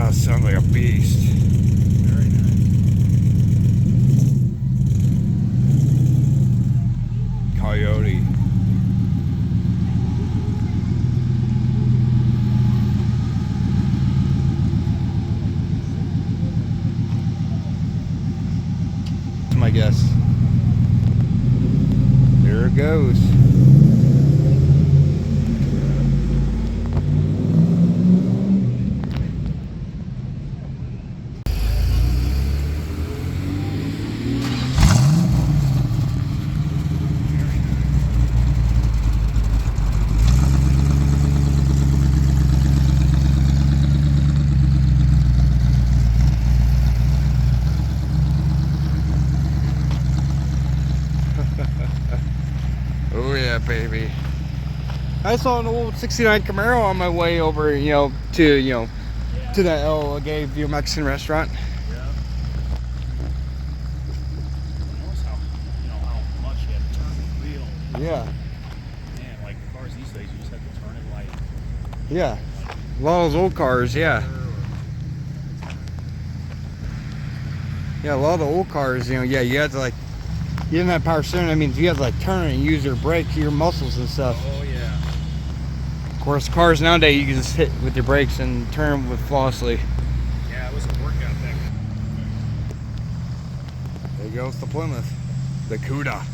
Oh, sounds like a beast. Very nice. Coyote. That's my guess. There it goes. Oh yeah, baby. I saw an old '69 Camaro on my way over, to that El Gay View Mexican restaurant. Yeah. Notice how, how much you had to turn the wheel. Yeah. Man, like cars these days, you just have to turn it like. Yeah. A lot of those old cars, yeah. Yeah, a lot of the old cars, you had to you didn't have power steering. That means you had to turn and use your brake, your muscles and stuff. Oh yeah. Of course, cars nowadays you can just hit with your brakes and turn with flawlessly. Yeah, it was a workout that. There goes the Plymouth, the Cuda.